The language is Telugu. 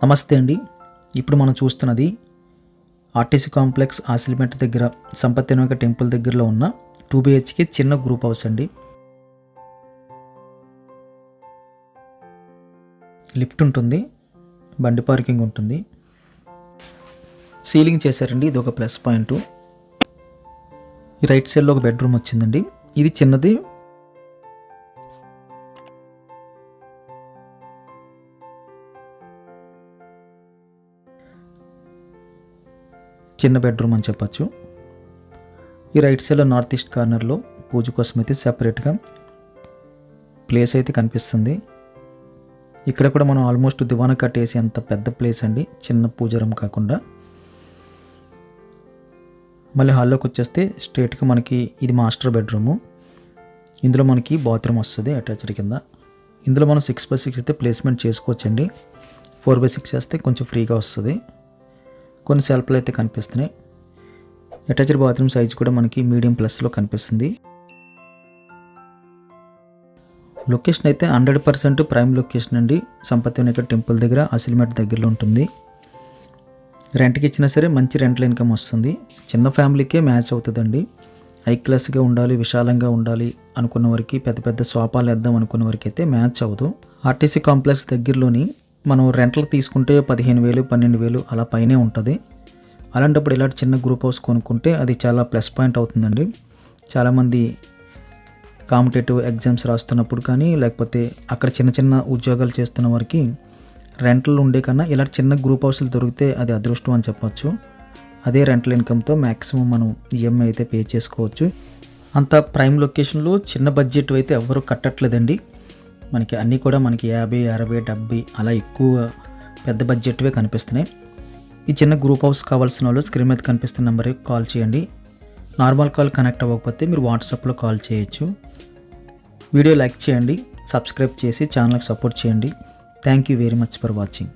నమస్తే అండి. ఇప్పుడు మనం చూస్తున్నది ఆర్టీసీ కాంప్లెక్స్ ఆసిల్మెంట్ దగ్గర సంపత్ వినాయక టెంపుల్ దగ్గరలో ఉన్న 2 BHK చిన్న గ్రూప్ హౌస్ అండి. లిఫ్ట్ ఉంటుంది, బండి పార్కింగ్ ఉంటుంది, సీలింగ్ చేశారండి. ఇది ఒక ప్లస్ పాయింట్. ఈ రైట్ సైడ్లో ఒక బెడ్రూమ్ వచ్చిందండి. ఇది చిన్నది. చిన్న బెడ్రూమ్ అని చెప్పచ్చు. ఈ రైట్ సైడ్లో నార్త్ ఈస్ట్ కార్నర్లో పూజ కోసం అయితే సెపరేట్గా ప్లేస్ అయితే కనిపిస్తుంది. ఇక్కడ కూడా మనం ఆల్మోస్ట్ దివానా కట్టేసి అంత పెద్ద ప్లేస్ అండి, చిన్న పూజ రూమ్ కాకుండా. మళ్ళీ హాల్లోకి వచ్చేస్తే స్ట్రేట్గా మనకి ఇది మాస్టర్ బెడ్రూము. ఇందులో మనకి బాత్రూమ్ వస్తుంది అటాచ్డ్ కింద. ఇందులో మనం 6x6 అయితే ప్లేస్మెంట్ చేసుకోవచ్చండి. 4x6 చేస్తే కొంచెం ఫ్రీగా వస్తుంది. కొన్ని సెల్ఫ్లు అయితే కనిపిస్తున్నాయి. అటాచ్డ్ బాత్రూమ్ సైజ్ కూడా మనకి మీడియం ప్లస్లో కనిపిస్తుంది. లొకేషన్ అయితే 100% ప్రైమ్ లొకేషన్ అండి. సంపత్ వినాయక టెంపుల్ దగ్గర ఆసిల్మెంట్ దగ్గరలో ఉంటుంది. రెంట్కి ఇచ్చినా సరే మంచి రెంటల్ ఇన్కమ్ వస్తుంది. చిన్న ఫ్యామిలీకే మ్యాచ్ అవుతుందండి. హై క్లాస్గా ఉండాలి, విశాలంగా ఉండాలి అనుకున్న వారికి, పెద్ద పెద్ద సోఫాలు వేద్దాం అనుకున్న వారికి అయితే మ్యాచ్ అవ్వదు. ఆర్టీసీ కాంప్లెక్స్ దగ్గరలోని మనం రెంట్లు తీసుకుంటే 15,000 12,000 అలా పైనే ఉంటుంది. అలాంటప్పుడు ఇలాంటి చిన్న గ్రూప్ హౌస్ కొనుక్కుంటే అది చాలా ప్లస్ పాయింట్ అవుతుందండి. చాలామంది కాంపిటేటివ్ ఎగ్జామ్స్ రాస్తున్నప్పుడు కానీ, లేకపోతే అక్కడ చిన్న చిన్న ఉద్యోగాలు చేస్తున్న వారికి రెంట్లు ఉండే కన్నా ఇలాంటి చిన్న గ్రూప్ హౌస్లు దొరికితే అది అదృష్టం అని చెప్పచ్చు. అదే రెంటల్ ఇన్కమ్తో మ్యాక్సిమం మనం ఈఎంఐ అయితే పే చేసుకోవచ్చు. అంత ప్రైమ్ లొకేషన్లో చిన్న బడ్జెట్ అయితే ఎవ్వరూ కట్టట్లేదండి. మనకి అన్నీ కూడా మనకి 50, 60, 70 అలా ఎక్కువ పెద్ద బడ్జెట్వే కనిపిస్తున్నాయి. ఈ చిన్న గ్రూప్ హౌస్ కావాల్సిన వాళ్ళు స్క్రీన్ మీద కనిపిస్తున్న నెంబర్కి కాల్ చేయండి. నార్మల్ కాల్ కనెక్ట్ అవ్వకపోతే మీరు వాట్సాప్లో కాల్ చేయొచ్చు. వీడియో లైక్ చేయండి, సబ్స్క్రైబ్ చేసి ఛానల్కి సపోర్ట్ చేయండి. Thank you very much for watching.